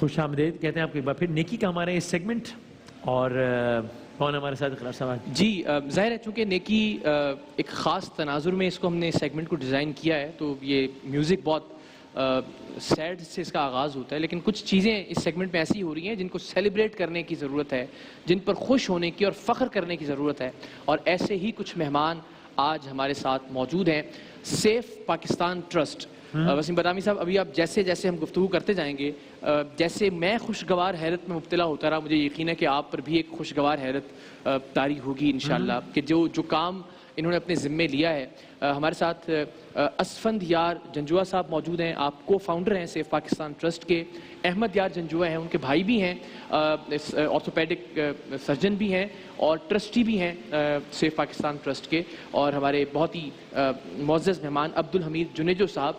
خوش آمدید کہتے ہیں آپ کو ایک بار پھر نیکی کا ہمارا یہ سیگمنٹ. اور کون ہمارے ساتھ اخلاص صاحب؟ جی ظاہر ہے چونکہ نیکی ایک خاص تناظر میں اس کو ہم نے سیگمنٹ کو ڈیزائن کیا ہے، تو یہ میوزک بہت سیڈ سے اس کا آغاز ہوتا ہے، لیکن کچھ چیزیں اس سیگمنٹ میں ایسی ہو رہی ہیں جن کو سیلیبریٹ کرنے کی ضرورت ہے، جن پر خوش ہونے کی اور فخر کرنے کی ضرورت ہے. اور ایسے ہی کچھ مہمان آج ہمارے ساتھ موجود ہیں. Safe Pakistan trust. وسیم بادامی صاحب، ابھی آپ جیسے جیسے ہم گفتگو کرتے جائیں گے، جیسے میں خوشگوار حیرت میں مبتلا ہوتا رہا، مجھے یقین ہے کہ آپ پر بھی ایک خوشگوار حیرت طاری ہوگی انشاءاللہ، کہ جو کام انہوں نے اپنے ذمے لیا ہے. ہمارے ساتھ اسفند یار جنجوعہ صاحب موجود ہیں، آپ کو فاؤنڈر ہیں سیف پاکستان ٹرسٹ کے. احمد یار جنجوعہ ہیں، ان کے بھائی بھی ہیں، آرتھوپیڈک سرجن بھی ہیں اور ٹرسٹی بھی ہیں سیف پاکستان ٹرسٹ کے. اور ہمارے بہت ہی معزز مہمان عبدالحمید جنیجو صاحب،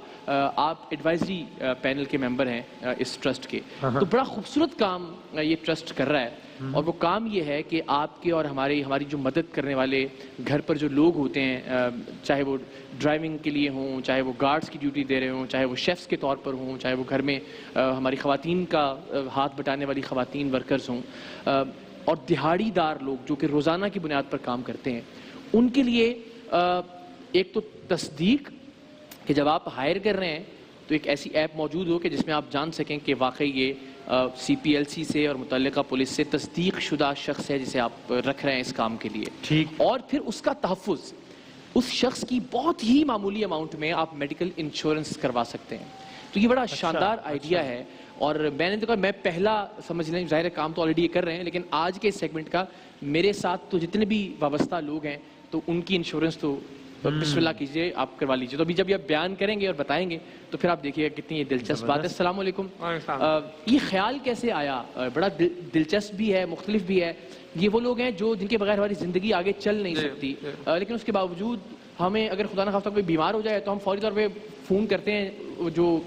آپ ایڈوائزری پینل کے ممبر ہیں اس ٹرسٹ کے. تو بڑا خوبصورت کام یہ ٹرسٹ کر رہا ہے، اور وہ کام یہ ہے کہ آپ کے اور ہماری جو مدد کرنے والے گھر پر جو لوگ ہوتے ہیں، چاہے وہ ڈرائیونگ کے لیے ہوں، چاہے وہ گارڈز کی ڈیوٹی دے رہے ہوں، چاہے وہ شیفز کے طور پر ہوں، چاہے وہ گھر میں ہماری خواتین کا ہاتھ بٹانے والی خواتین ورکرز ہوں، اور دہاڑی دار لوگ جو کہ روزانہ کی بنیاد پر کام کرتے ہیں، ان کے لیے ایک تو تصدیق کہ جب آپ ہائر کر رہے ہیں تو ایک ایسی ایپ موجود ہو کہ جس میں آپ جان سکیں کہ واقعی یہ سی پی ایل سی سے اور متعلقہ پولیس سے تصدیق شدہ شخص ہے جسے آپ رکھ رہے ہیں اس کام کے لیے. ٹھیک. اور پھر اس کا تحفظ، اس شخص کی بہت ہی معمولی اماؤنٹ میں آپ میڈیکل انشورنس کروا سکتے ہیں. تو یہ بڑا شاندار آئیڈیا ہے. اور میں نے کہا میں پہلا سمجھ لیں، ظاہر کام تو آلریڈی یہ کر رہے ہیں، لیکن آج کے سیگمنٹ کا میرے ساتھ تو جتنے بھی وابستہ لوگ ہیں تو ان کی انشورنس تو بسم اللہ کیجئے، آپ کروا لیجئے. تو ابھی جب یہ بیان کریں گے اور بتائیں گے تو پھر آپ دیکھیے گا کتنی یہ دلچسپ بات ہے. السلام علیکم. یہ خیال کیسے آیا؟ بڑا دلچسپ بھی ہے، مختلف بھی ہے. یہ وہ لوگ ہیں جن کے بغیر ہماری زندگی آگے چل نہیں سکتی، لیکن اس کے باوجود ہمیں اگر خدا نخواستہ کوئی بیمار ہو جائے تو ہم فوری طور پہ فون کرتے ہیں جو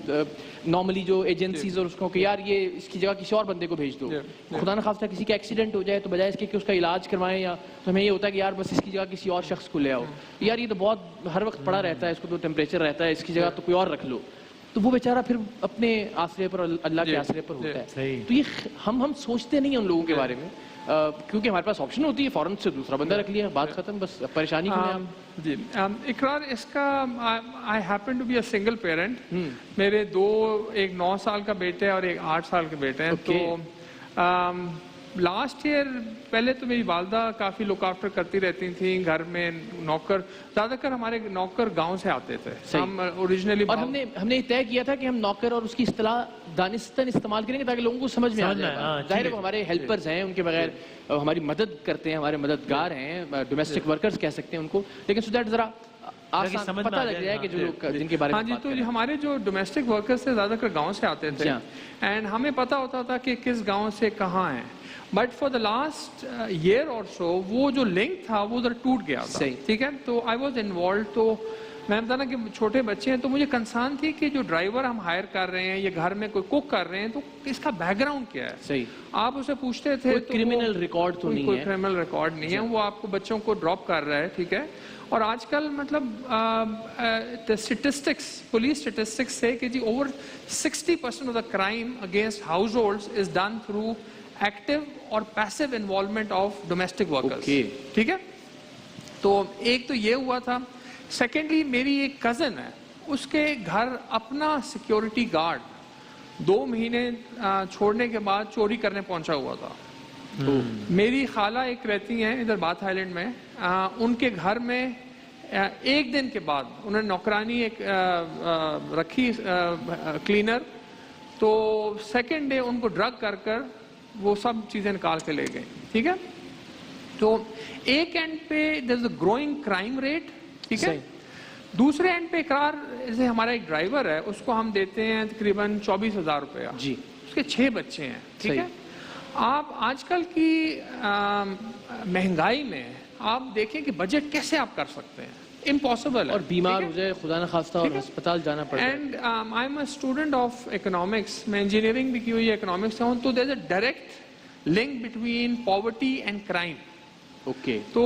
نارملی جو ایجنسیز اور اس کو کہ یار یہ اس کی جگہ کسی اور بندے کو بھیج دو. خدا نخواستہ کسی کا ایکسیڈنٹ ہو جائے تو بجائے اس کے کہ اس کا علاج کروائیں، یا تو ہمیں یہ ہوتا ہے کہ یار بس اس کی جگہ کسی اور شخص کو لے آؤ. یار یہ تو بہت ہر وقت پڑا رہتا ہے، اس کو تو ٹیمپریچر رہتا ہے، اس کی جگہ تو کوئی اور رکھ لو. تو وہ بیچارہ پھر اپنے آسرے پر، اللہ کے آسرے پر ہوتا ہے. تو یہ ہم سوچتے نہیں ہیں ان لوگوں کے بارے میں، کیونکہ ہمارے پاس آپشن ہوتی ہے فوراً سے دوسرا بندہ رکھ لیا، بات ختم، بس پریشانی کو نہیں. جی اقرار، اس کا I happen to be a single parent. میرے ایک 9 سال کا بیٹا ہے اور ایک 8 سال کے بیٹے ہیں. تو لاسٹ ایئر پہلے تو میری والدہ کافی لک آفٹر کرتی رہتی تھیں گھر میں. نوکر زیادہ تر ہمارے نوکر گاؤں سے آتے تھے. ہم اوریجنلی، اور ہم نے طے کیا تھا کہ ہم نوکر اور اس کی اصطلاح دانستاً استعمال کریں گے تاکہ لوگوں کو سمجھ میں آ جائے. ظاہر ہے وہ ہمارے ہیلپرز ہیں، ان کے بغیر ہماری مدد کرتے ہیں، ہمارے مددگار ہیں، ڈومیسٹک ورکرز کہہ سکتے ہیں ان کو، لیکن سو دیٹ ذرا پتہ لگ جائے کہ جو لوگ جن کے بارے میں. ہاں جی، تو ہمارے جو ڈومیسٹک ورکرز سے زیادہ تر گاؤں سے آتے تھے، اینڈ ہمیں پتہ ہوتا تھا کہ کس گاؤں سے کہاں ہیں. But for the last year اور سو وہ جو لنک تھا وہ ذرا ٹوٹ گیا تھا. ٹھیک ہے، تو آئی واز انوالوڈ. تو میں بتانا کہ چھوٹے بچے ہیں تو مجھے کنسرن تھی کہ جو ڈرائیور ہم ہائر کر رہے ہیں یا گھر میں کوئی کوک کر رہے ہیں تو اس کا بیک گراؤنڈ کیا ہے. صحیح. آپ اسے پوچھتے تھے تو کرمنل ریکارڈ تو نہیں ہے، کوئی کرمنل ریکارڈ نہیں ہے، وہ آپ کو بچوں کو ڈراپ کر رہا ہے. ٹھیک ہے. اور آج کل مطلب اسٹیٹسٹکس، پولیس اسٹیٹسٹکس سے کہ جی over 60% of the crime against households is done through active or passive involvement of domestic workers. ٹھیک ہے. تو ایک تو یہ ہوا تھا. سیکنڈلی میری ایک کزن ہے، اس کے گھر اپنا سیکیورٹی گارڈ 2 مہینے چھوڑنے کے بعد چوری کرنے پہنچا ہوا تھا. میری خالہ ایک رہتی ہیں ادھر بات آئی لینڈ میں، ان کے گھر میں 1 دن کے بعد انہوں نے نوکرانی ایک رکھی کلینر، تو سیکنڈ ڈے ان کو ڈرگ کر وہ سب چیزیں نکال کے لے گئے. ٹھیک ہے. تو ایک اینڈ پہ دیر is a growing crime rate. ٹھیک ہے. دوسرے اینڈ پہ اقرار، جیسے ہمارا ایک ڈرائیور ہے اس کو ہم دیتے ہیں تقریباً 24,000 روپیہ. جی. اس کے 6 بچے ہیں. ٹھیک ہے. آپ آج کل کی مہنگائی میں آپ دیکھیں کہ بجٹ کیسے آپ کر سکتے ہیں، امپاسبل ہے. اور بیمار ہو جائے خدا نخواستہ اور ہسپتال جانا پڑتا ہے. And I'm a student of economics, میں انجینئرنگ بھی کی ہوئی ہے، اکنامکس سے ہوں. تو there is a direct link between poverty and crime. Okay. تو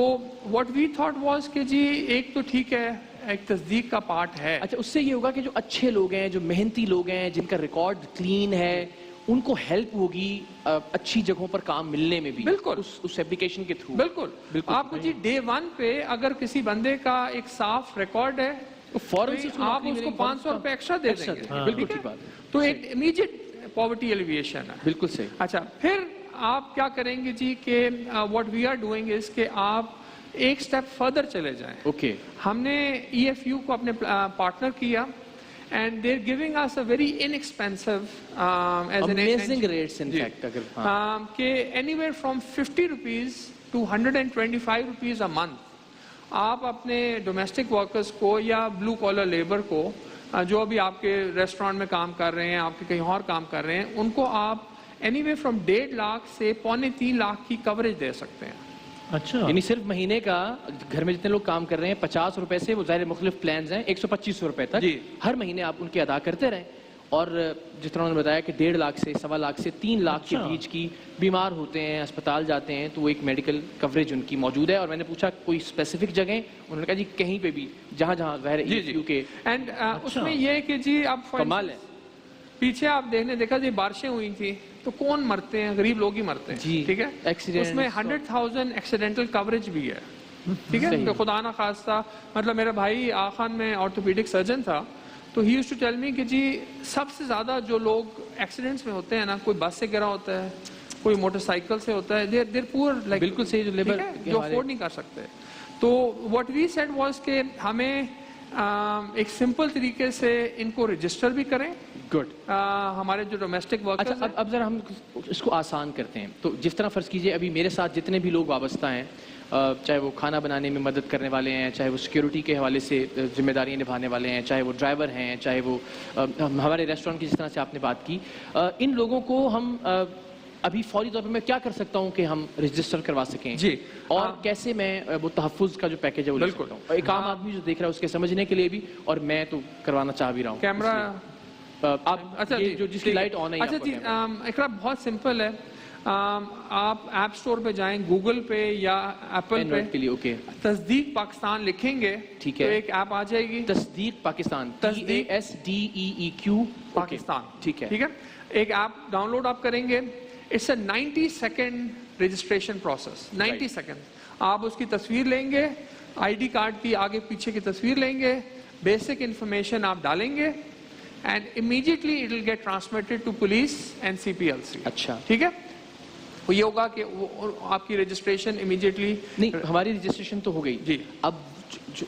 واٹ وی تھاٹ واز کہ جی ایک تو ٹھیک ہے ایک تصدیق کا پارٹ ہے. اچھا، اس سے یہ ہوگا کہ جو اچھے لوگ ہیں، جو محنتی لوگ ہیں، جن کا ریکارڈ کلین ہے، ان کو ہیلپ ہوگی اچھی جگہوں پر کام ملنے میں بھی بالکل اس ایپلیکیشن کے تھرو. بالکل آپ کو جی ڈے 1 پہ اگر کسی بندے کا ایک صاف ریکارڈ ہے تو فوراً آپ اس کو 500 روپے ایکسٹرا دے دیں گے. بالکل ٹھیک بات ہے. تو ایک امیجیٹ پاورٹی ایلیویشن ہے. بالکل صحیح. اچھا پھر آپ کیا کریں گے جی کہ what we are doing is کہ آپ ایک سٹیپ فردر چلے جائیں. اوکے. ہم نے ای ایف یو کو اپنے پارٹنر کیا and they're giving us a very inexpensive as an amazing rates in fact agar کہ anywhere from 50 rupees to 125 rupees a month آپ اپنے ڈومیسٹک ورکرز کو یا بلو کالر لیبر کو جو ابھی آپ کے ریسٹورانٹ میں کام کر رہے ہیں آپ کے کہیں اور کام کر رہے ہیں ان کو آپ anywhere from 1.5 لاکھ سے 2.25 لاکھ کی کوریج دے سکتے ہیں. اچھا یعنی صرف مہینے کا گھر میں جتنے لوگ کام کر رہے ہیں 50 روپے سے وہ ظاہر مختلف پلانز ہیں 125 روپے تک ہر مہینے آپ ان کے ادا کرتے رہیں اور جس طرح انہوں نے بتایا کہ 1.5 لاکھ سے 1.25 لاکھ سے 3 لاکھ کے بیچ کی بیمار ہوتے ہیں اسپتال جاتے ہیں تو وہ ایک میڈیکل کوریج ان کی موجود ہے. اور میں نے پوچھا کوئی اسپیسیفک جگہیں انہوں نے کہا جی کہیں پہ بھی جہاں جہاں ظاہر ہے اینڈ اس میں یہ ہے کہ جی آپ کمال ہے. پیچھے آپ دیکھا جی بارشیں ہوئی تھی تو کون مرتے ہیں؟ غریب لوگ ہی مرتے ہیں. ٹھیک ہے اس میں 100,000 ایکسیڈنٹل کوریج بھی ہے. ٹھیک ہے تو خدا نہ خواستہ مطلب میرا بھائی آخان میں آرتھوپیڈک سرجن تھا تو he used to tell me کہ جی سب سے زیادہ جو لوگ ایکسیڈنٹس میں ہوتے ہیں نا کوئی بس سے گرا ہوتا ہے کوئی موٹر سائیکل سے ہوتا ہے دیر پور لائک بالکل صحیح جو لیبر جو افورڈ نہیں کر سکتے. تو واٹ وی سیڈ واز کہ ہمیں ایک سمپل طریقے سے ان کو رجسٹر بھی کریں. گڈ. ہمارے جو ڈومیسٹک ورکرز ہیں اب ذرا ہم اس کو آسان کرتے ہیں. تو جس طرح فرض کیجئے ابھی میرے ساتھ جتنے بھی لوگ وابستہ ہیں چاہے وہ کھانا بنانے میں مدد کرنے والے ہیں چاہے وہ سیکیورٹی کے حوالے سے ذمہ داریاں نبھانے والے ہیں چاہے وہ ڈرائیور ہیں چاہے وہ ہمارے ریسٹورینٹ کی جس طرح سے آپ نے بات کی ان لوگوں کو ہم ابھی فوری طور پہ میں کیا کر سکتا ہوں کہ ہم رجسٹر کروا سکیں جی اور کیسے میں وہ تحفظ کا جو پیکیج ہے وہ لے سکتا ہوں ایک عام آدمی جو دیکھ رہا ہے اس کے سمجھنے کے لیے بھی اور میں تو کروانا چاہ بھی رہا ہوں. کیمرہ اچھا جو جس کی لائٹ آن ہے. اچھا جی اقرا بہت سمپل ہے. آپ ایپ اسٹور پہ جائیں گوگل پہ یا ایپل پہ کے لیے اوکے تصدیق پاکستان لکھیں گے ٹھیک تو ہے ایک ایپ آ جائے گی تصدیق پاکستان TASDEEQ پاکستان. ٹھیک ہے ٹھیک ہے ایک ایپ ڈاؤن لوڈ آپ کریں گے. It's a 90 second registration process. 90 second آپ اس کی تصویر لیں گے آئی ڈی کارڈ کی آگے پیچھے کی تصویر لیں گے بیسک انفارمیشن آپ ڈالیں گے and immediately it will get transmitted to police and CPLC. اچھا ٹھیک ہے وہ یہ ہوگا کہ آپ کی رجسٹریشن امیڈیٹلی نہیں ہماری رجسٹریشن تو ہو گئی جی. اب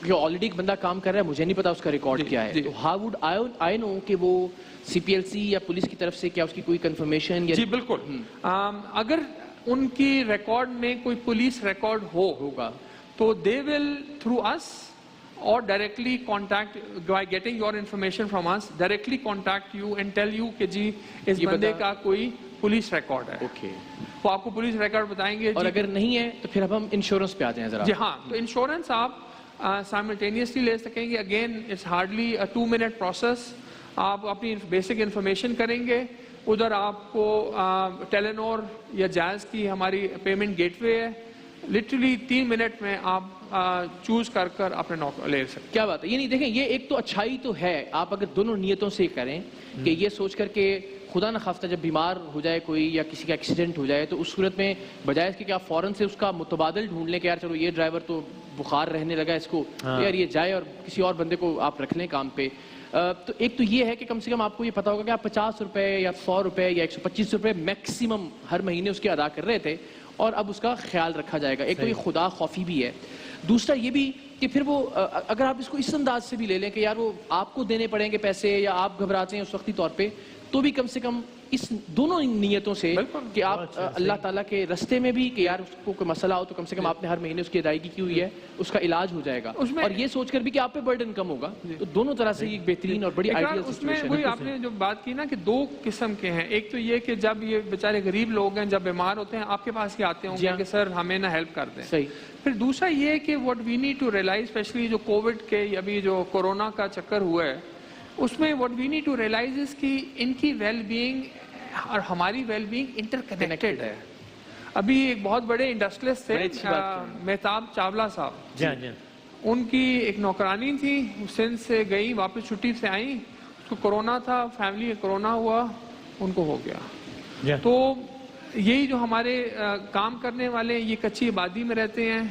جو آلریڈی ایک بندہ کام کر رہا ہے مجھے نہیں پتا اس کا ریکارڈ کیا ہے تو ہاؤ وڈ آئی نو کہ وہ CPLC یا پولیس کی طرف سے کیا اس کی کوئی کنفرمیشن یا جی بالکل اگر ان کی ریکارڈ میں کوئی پولیس ریکارڈ ہوگا تو دے ول تھرو اس or directly contact by getting your information from us directly contact you and tell you کہ جی اس بندے کا کوئی پولیس ریکارڈ ہے. اوکے وہ آپ کو پولیس ریکارڈ بتائیں گے اور اگر نہیں ہے تو پھر اب ہم انشورنس پہ آ جائیں ذرا. جی ہاں تو انشورنس آپ سائملٹینیسلی لے سکیں گے. Again it's hardly 2 minute process. آپ اپنی بیسک انفارمیشن کریں گے ادھر آپ کو ٹیلینور یا جائز کی ہماری پیمنٹ گیٹ وے ہے لٹرلی 3 منٹ میں آپ چوز کر اپنے نوکر لے سکتے. کیا بات ہے. یہ نہیں دیکھیں یہ ایک تو اچھائی تو ہے آپ اگر دونوں نیتوں سے کریں کہ یہ سوچ کر کہ خدا نہ خواستہ جب بیمار ہو جائے کوئی یا کسی کا ایکسیڈنٹ ہو جائے تو اس صورت میں بجائے اس کے کہ آپ فوراً سے اس کا متبادل ڈھونڈ لیں کہ یار چلو یہ ڈرائیور تو بخار رہنے لگا اس کو یار یہ جائے اور کسی اور بندے کو آپ رکھ لیں کام پہ. تو ایک تو یہ ہے کہ کم سے کم آپ کو یہ پتا ہوگا کہ آپ 50 روپے یا 100 روپے یا 125 روپے میکسیمم ہر مہینے اس کے ادا کر رہے تھے اور اب اس کا خیال رکھا جائے گا. ایک تو یہ خدا خوفی بھی ہے. دوسرا یہ بھی کہ پھر وہ اگر آپ اس کو اس انداز سے بھی لے لیں کہ یار وہ آپ کو دینے پڑیں گے پیسے یا آپ گھبراتے ہیں اس وقتی طور پہ تو بھی کم سے کم اس دونوں نیتوں سے کہ آپ اللہ تعالیٰ کے رستے میں بھی کہ یار اس کو کوئی مسئلہ ہو تو کم سے کم آپ نے ہر مہینے اس کی ادائیگی کی ہوئی ہے اس کا علاج ہو جائے گا اور یہ سوچ کر بھی کہ آپ پہ برڈن کم ہوگا. تو دونوں طرح سے ایک بہترین اور بڑی آئیڈیل سچویشن ہے. آپ نے جو بات کی نا کہ 2 قسم کے ہیں. ایک تو یہ کہ جب یہ بیچارے غریب لوگ ہیں جب بیمار ہوتے ہیں آپ کے پاس ہی آتے ہوں گے کہ سر ہمیں نہ ہیلپ کر دیں. صحیح. پھر دوسرا یہ کہ what we need to realise especially جو کووڈ کے ابھی جو کورونا کا چکر ہوا ہے اس میں what we need to realise is کہ ان کی ویل بینگ اور ہماری ویل بینگ انٹر کنیکٹڈ ہے. ابھی ایک بہت بڑے انڈسٹریلسٹ تھے مہتاب چاولہ صاحب ان کی ایک نوکرانی تھی سندھ سے گئی واپس چھٹی سے آئیں اس کو کورونا تھا فیملی میں کورونا ہوا ان کو ہو گیا تو یہی جو ہمارے کام کرنے والے ہیں یہ کچی آبادی میں رہتے ہیں.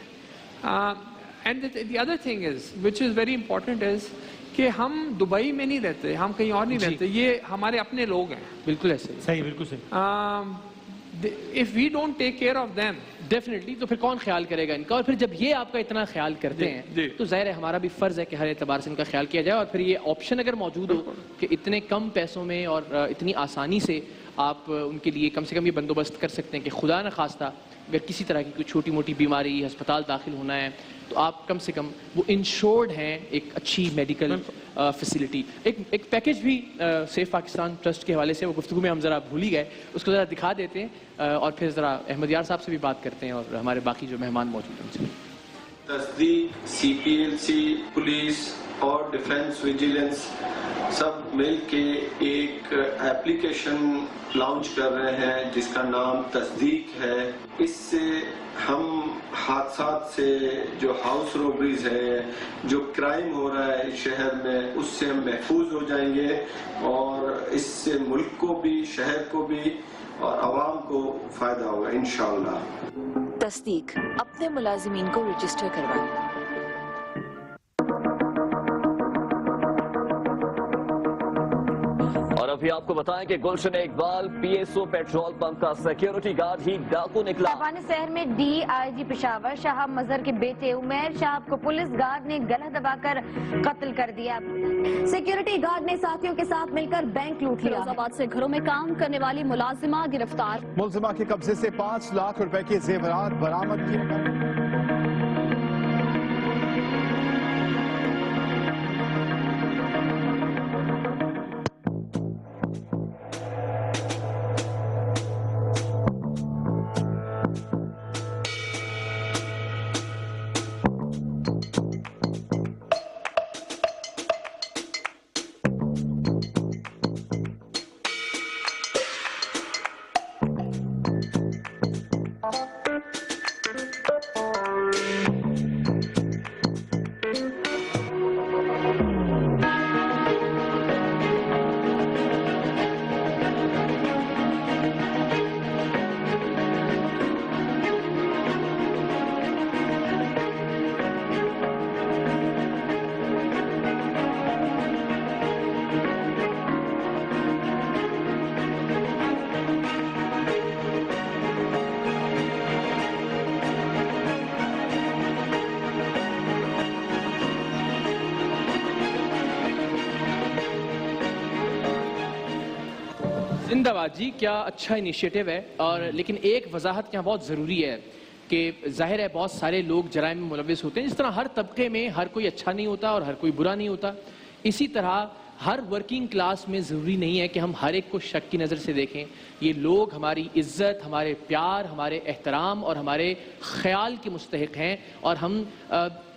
And the other thing is which is very important is کہ ہم دبئی میں نہیں رہتے, ہم کہیں اور نہیں رہتے, یہ ہمارے اپنے لوگ ہیں. بالکل ایسے صحیح, بالکل صحیح. if we don't take care of them, definitely, تو پھر کون خیال کرے گا ان کا؟ اور پھر جب یہ آپ کا اتنا خیال کرتے ہیں تو ظاہر ہے ہمارا بھی فرض ہے کہ ہر اعتبار سے ان کا خیال کیا جائے. اور پھر یہ آپشن اگر موجود ہو کہ اتنے کم پیسوں میں اور اتنی آسانی سے آپ ان کے لیے کم سے کم یہ بندوبست کر سکتے ہیں کہ خدا نہ خواستہ اگر کسی طرح کی کوئی چھوٹی موٹی بیماری ہسپتال داخل ہونا ہے تو آپ کم سے کم وہ انشورڈ ہیں ایک اچھی میڈیکل فیسلٹی. ایک پیکج بھی سیف پاکستان ٹرسٹ کے حوالے سے وہ گفتگو میں ہم ذرا بھول ہی گئے, اس کو ذرا دکھا دیتے ہیں اور پھر ذرا احمد یار صاحب سے بھی بات کرتے ہیں اور ہمارے باقی جو مہمان موجود ہیں ان سے. تصدیق, CPLC, پولیس اور ڈیفنس ویجیلنس سب مل کے ایک ایپلیکیشن لانچ کر رہے ہیں جس کا نام تصدیق ہے. اس سے ہم حادثات سے, جو ہاؤس روبریز ہے, جو کرائم ہو رہا ہے شہر میں, اس سے ہم محفوظ ہو جائیں گے اور اس سے ملک کو بھی, شہر کو بھی اور عوام کو فائدہ ہوگا انشاءاللہ. تصدیق, اپنے ملازمین کو رجسٹر کروائیں. اور ابھی آپ کو بتائیں کہ Gulshan Iqbal PSO petrol pump کا سیکیورٹی گارڈ ہی ڈاکو نکلا. ایوان شہر میں DIG پشاور شہاب مظہر کے بیٹے عمیر شہاب کو پولیس گارڈ نے گلا دبا کر قتل کر دیا. سیکیورٹی گارڈ نے ساتھیوں کے ساتھ مل کر بینک لوٹ لیا. فیروز آباد سے گھروں میں کام کرنے والی ملازمہ گرفتار. ملزمہ کے قبضے سے 5 لاکھ روپے کے زیورات برآمد کیے. زندہ باد جی, کیا اچھا انیشیٹو ہے. اور لیکن ایک وضاحت یہاں بہت ضروری ہے کہ ظاہر ہے بہت سارے لوگ جرائم میں ملوث ہوتے ہیں. جس طرح ہر طبقے میں ہر کوئی اچھا نہیں ہوتا اور ہر کوئی برا نہیں ہوتا, اسی طرح ہر ورکنگ کلاس میں ضروری نہیں ہے کہ ہم ہر ایک کو شک کی نظر سے دیکھیں. یہ لوگ ہماری عزت, ہمارے پیار, ہمارے احترام اور ہمارے خیال کے مستحق ہیں, اور ہم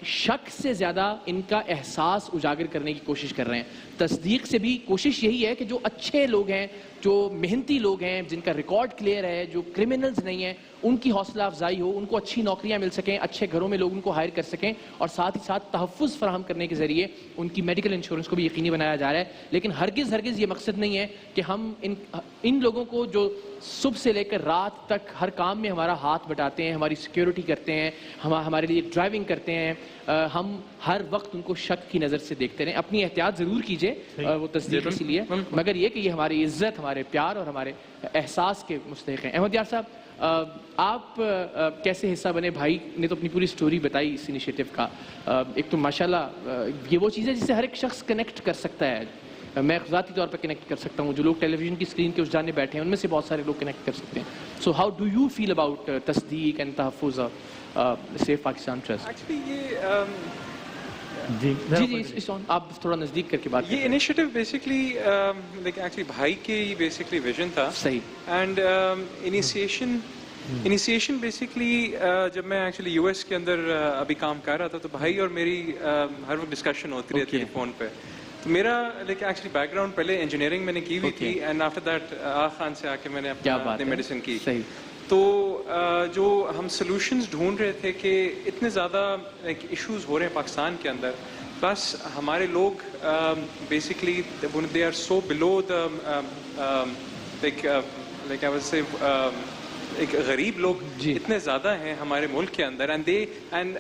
شک سے زیادہ ان کا احساس اجاگر کرنے کی کوشش کر رہے ہیں. تصدیق سے بھی کوشش یہی ہے کہ جو اچھے لوگ ہیں, جو محنتی لوگ ہیں, جن کا ریکارڈ کلیئر ہے, جو کرمنلز نہیں ہیں, ان کی حوصلہ افزائی ہو, ان کو اچھی نوکریاں مل سکیں, اچھے گھروں میں لوگ ان کو ہائر کر سکیں, اور ساتھ ہی ساتھ تحفظ فراہم کرنے کے ذریعے ان کی میڈیکل انشورنس کو بھی یقینی بنایا جا رہا ہے. لیکن ہرگز یہ مقصد نہیں ہے کہ ہم ان لوگوں کو جو صبح سے لے کر رات تک ہر کام میں ہمارا ہاتھ بٹاتے ہیں, ہماری سیکیورٹی کرتے ہیں, ہمارے لیے ڈرائیونگ کرتے ہیں, ہم ہر وقت ان کو شک کی نظر سے دیکھتے رہیں. اپنی احتیاط ضرور کیجئے, وہ تصدیق اسی لیے, مگر یہ کہ یہ ہماری عزت, ہمارے پیار اور ہمارے احساس کے مستحق ہیں. احمد یار صاحب, آپ کیسے حصہ بنے؟ بھائی نے تو اپنی پوری سٹوری بتائی اس انیشیٹو کا. ایک تو ماشاءاللہ یہ وہ چیز ہے جس سے ہر ایک شخص کنیکٹ کر سکتا ہے. میں ذاتی طور پر کنیکٹ کر سکتا ہوں, جو لوگ ٹیلی ویژن کی اسکرین کے اس جانے بیٹھے ہیں ان میں سے بہت سارے لوگ کنیکٹ کر سکتے ہیں. So how do you feel about Tasdeeq and Tahaffuz safe Pakistan trust? Actually یہ آپ تھوڑا نزدیک کر کے بات یہ انیشیٹو بیسکلی ایکچولی بھائی کے ہی بیسکلی ویژن تھا. صحیح. اینڈ انیشیشن بیسکلی جب میں ایکچولی US کے اندر ابھی کام کر رہا تھا تو بھائی اور میری ہر وقت ڈسکشن ہوتی رہتی تھی فون پہ. تو میرا ایکچولی بیک گراؤنڈ پہلے انجینئرنگ میں نے کی ہوئی تھی, اینڈ آفٹر دیٹ خان سے آ کے میں نے اپنی میڈیسن کی. تو جو ہم سولوشنز ڈھونڈ رہے تھے کہ اتنے زیادہ ایشوز ہو رہے ہیں پاکستان کے اندر, بس ہمارے لوگ basically they are so below the like I would say ایک غریب لوگ اتنے زیادہ ہیں ہمارے ملک کے اندر اینڈ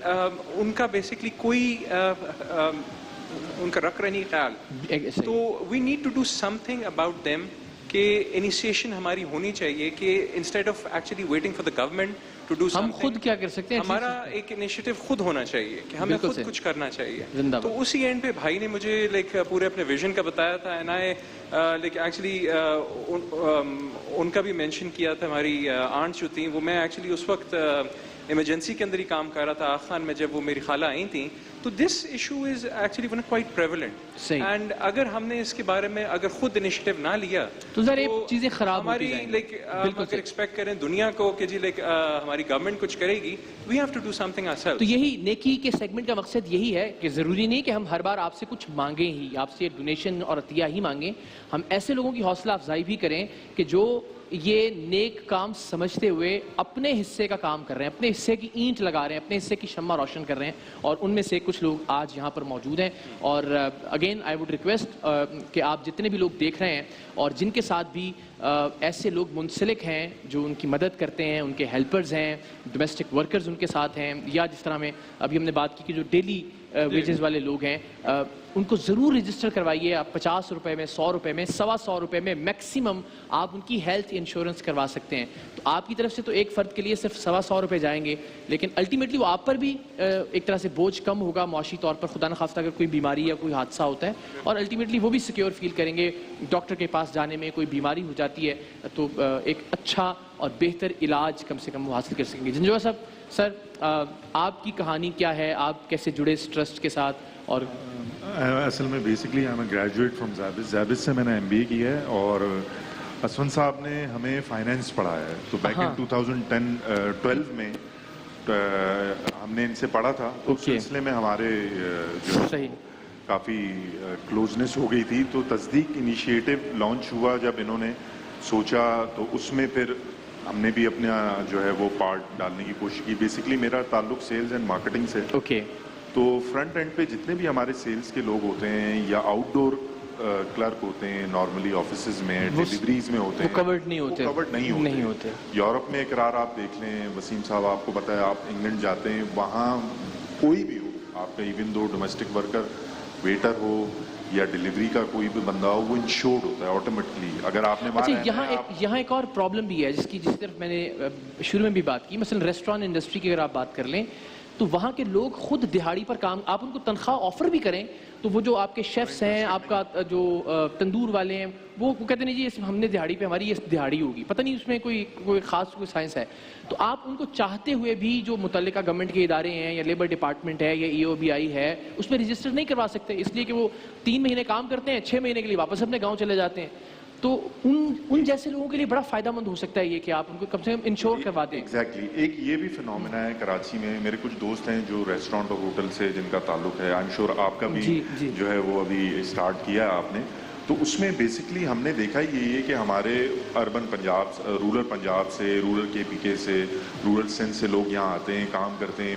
ان کا بیسکلی کوئی ان کا رکھ رہی خیال. تو we need to do something about them کہ انیشیشن ہماری ہونی چاہیے کہ instead of actually waiting for the government to do ہم خود کیا کر سکتے ہیں, ہمارا ایک انیشیٹو خود ہونا چاہیے کہ ہمیں خود کچھ کرنا چاہیے. تو اسی اینڈ پہ بھائی نے مجھے لائک پورے اپنے ویژن کا بتایا تھا اینڈ آئی لائک ایکچولی ان کا بھی مینشن کیا تھا. ہماری آنٹس جو تھیں وہ, میں ایکچولی اس وقت ایمرجنسی کے اندر ہی کام کر رہا تھا آغا خان میں جب وہ میری خالہ آئی تھیں. تو this issue is actually one quite prevalent and اگر ہم نے اس کے بارے میں اگر خود انیشیٹو نہ لیا تو ذرا چیزیں خراب ہماری لائک اگر ایکسپیکٹ کریں دنیا کو کہ جی لائک ہماری گورنمنٹ کچھ کرے گی, we have to do something ourselves. تو یہی نیکی کے سیگمنٹ کا مقصد یہی ہے کہ ضروری نہیں کہ ہم ہر بار آپ سے کچھ مانگیں ہی, آپ سے ڈونیشن اور عطیہ ہی مانگیں. ہم ایسے لوگوں کی حوصلہ افزائی بھی کریں کہ جو یہ نیک کام سمجھتے ہوئے اپنے حصے کا کام کر رہے ہیں, اپنے حصے کی اینٹ لگا رہے ہیں, اپنے حصے کی شمع روشن کر رہے ہیں, اور ان میں سے کچھ لوگ آج یہاں پر موجود ہیں. اور اگین آئی وڈ ریکویسٹ کہ آپ جتنے بھی لوگ دیکھ رہے ہیں اور جن کے ساتھ بھی ایسے لوگ منسلک ہیں جو ان کی مدد کرتے ہیں, ان کے ہیلپرز ہیں, ڈومیسٹک ورکرز ان کے ساتھ ہیں, یا جس طرح میں ابھی ہم نے بات کی کہ جو ڈیلی ویجز والے لوگ ہیں, ان کو ضرور رجسٹر کروائیے. آپ 50 روپے میں, 100 روپے میں, 125 روپے میں میکسیمم آپ ان کی ہیلتھ انشورنس کروا سکتے ہیں. تو آپ کی طرف سے تو ایک فرد کے لیے صرف 125 روپے جائیں گے, لیکن الٹیمیٹلی وہ آپ پر بھی ایک طرح سے بوجھ کم ہوگا معاشی طور پر, خدا نخواستہ اگر کوئی بیماری یا کوئی حادثہ ہوتا ہے, اور الٹیمیٹلی وہ بھی سیکیور فیل کریں گے. ڈاکٹر کے پاس جانے میں کوئی بیماری ہو جاتی ہے تو ایک اچھا اور بہتر علاج کم سے کم وہ حاصل کر سکیں گے. جنجوعہ صاحب, سر آپ کی کہانی کیا ہے, آپ کیسے جڑے اس ٹرسٹ کے ساتھ؟ اور اصل میں basically I'm a graduate from زیبس سے میں نے MBA کی ہے, اور اسفند صاحب نے ہمیں فائنینس پڑھایا ہے. تو بیک ان 2012 میں ہم نے ان سے پڑھا تھا, اس سلسلے میں ہمارے جو کافی کلوزنس ہو گئی تھی. تو تصدیق انیشیٹو لانچ ہوا جب انہوں نے سوچا, تو اس میں پھر ہم نے بھی اپنا جو ہے وہ پارٹ ڈالنے کی کوشش کی. بیسکلی میرا تعلق سیلز اینڈ مارکیٹنگ سے. تو فرنٹ اینڈ پہ جتنے بھی ہمارے سیلز کے لوگ ہوتے ہیں یا آؤٹ ڈور کلرک ہوتے ہیں, نارملی آفیسز میں ڈیلیوریز میں ہوتے ہیں, وہ کورڈ نہیں ہوتے. یورپ میں اقرار آپ دیکھ لیں, وسیم صاحب آپ کو پتہ ہے, آپ انگلینڈ جاتے ہیں, وہاں کوئی بھی ہو آپ کا, ایون دو ڈومیسٹک ورکر, ویٹر ہو یا ڈیلیوری کا کوئی بھی بندہ ہو, وہ انشورڈ ہوتا ہے آٹومیٹکلی. اگر آپ نے یہاں ایک اور پرابلم بھی ہے جس طرف میں نے شروع میں بھی بات کی. مثلا ریسٹورانٹ انڈسٹری کی اگر آپ بات کر لیں تو وہاں کے لوگ خود دہاڑی پر کام, آپ ان کو تنخواہ آفر بھی کریں تو وہ جو آپ کے شیفس ہیں, آپ کا جو تندور والے ہیں, وہ کہتے ہیں جی ہم نے دہاڑی پہ, ہماری یہ دہاڑی ہوگی, پتہ نہیں اس میں کوئی خاص کوئی سائنس ہے. تو آپ ان کو چاہتے ہوئے بھی جو متعلقہ گورنمنٹ کے ادارے ہیں یا لیبر ڈپارٹمنٹ ہے یا EOBI ہے, اس میں رجسٹر نہیں کروا سکتے, اس لیے کہ وہ 3 مہینے کام کرتے ہیں, 6 مہینے کے لیے واپس اپنے گاؤں چلے جاتے ہیں. تو ان جیسے لوگوں کے لیے بڑا فائدہ مند ہو سکتا ہے یہ کہ آپ ان کو کم سے کم انشور کروا دیں. ایگزیکٹلی. ایک یہ بھی فنومینا ہے کراچی میں, میرے کچھ دوست ہیں جو ریسٹورانٹ اور ہوٹل سے جن کا تعلق ہے, آئی ایم شیور آپ کا بھی جو ہے وہ ابھی اسٹارٹ کیا ہے آپ نے. تو اس میں بیسکلی ہم نے دیکھا یہ کہ ہمارے اربن پنجاب, رورل پنجاب سے, رورل KPK سے, رورل سندھ سے لوگ یہاں آتے ہیں, کام کرتے ہیں.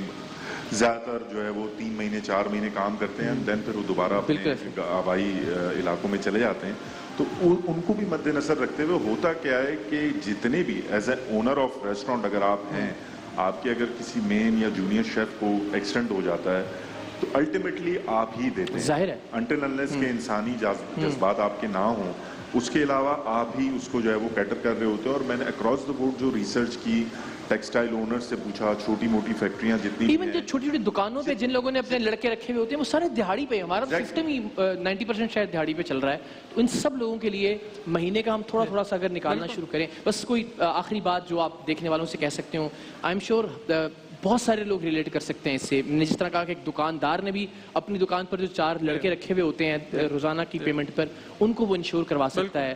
زیادہ تر جو ہے وہ 3 مہینے 4 مہینے کام کرتے ہیں, دین پھر وہ دوبارہ اپنے آبائی علاقوں میں چلے جاتے ہیں. تو ان کو بھی مد نظر رکھتے ہوئے ہوتا کیا ہے کہ جتنے بھی as a owner of restaurant اگر آپ ہیں, آپ کے اگر کسی مین یا جونیئر شیف کو ایکسیڈنٹ ہو جاتا ہے تو الٹیمیٹلی آپ ہی دیتے ہیں, ظاہر ہے, انٹل انلیس کے انسانی جذبات آپ کے نہ ہوں. اس کے علاوہ آپ ہی اس کو جو ہے وہ کیٹر کر رہے ہوتے ہیں. اور میں نے اکراس دا بورڈ جو ریسرچ کی, ٹیکسٹائل اونر سے پوچھا, چھوٹی موٹی فیکٹریاں جتنی ایون جو چھوٹی چھوٹی دکانوں پہ جن لوگوں نے اپنے لڑکے رکھے ہوئے ہوتے ہیں وہ سارے دہاڑی پہ, ہمارا سسٹم ہی 90% شاید دہاڑی پہ چل رہا ہے. تو ان سب لوگوں کے لیے مہینے کا ہم تھوڑا سا اگر نکالنا شروع کریں. بس کوئی آخری بات جو آپ دیکھنے والوں سے کہہ سکتے ہوں, آئی ایم شیور بہت سارے لوگ ریلیٹ کر سکتے ہیں اس سے. میں نے جس طرح کہا کہ ایک دکاندار نے بھی اپنی دکان پر جو 4 لڑکے رکھے ہوئے ہوتے ہیں روزانہ کی پیمنٹ پر, ان کو وہ انشور کروا سکتا ہے.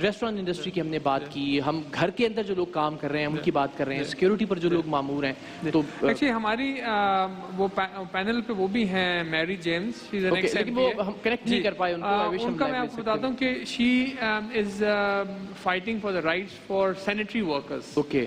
ریسٹورینٹ انڈسٹری کی ہم نے بات کی, ہم گھر کے اندر جو لوگ کام کر رہے ہیں ان کی بات کر رہے ہیں, سیکیورٹی پر جو لوگ مامور ہیں. تو ایکچولی ہماری وہ پینل پہ وہ بھی ہیں میری جیمز, لیکن وہ ہم کنیکٹ نہیں کر پائے ان کا. میں آپ کو بتاتا ہوں کہ she is fighting for the rights for sanitary workers. Okay.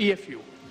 EFU।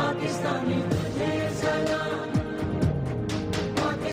Pakistani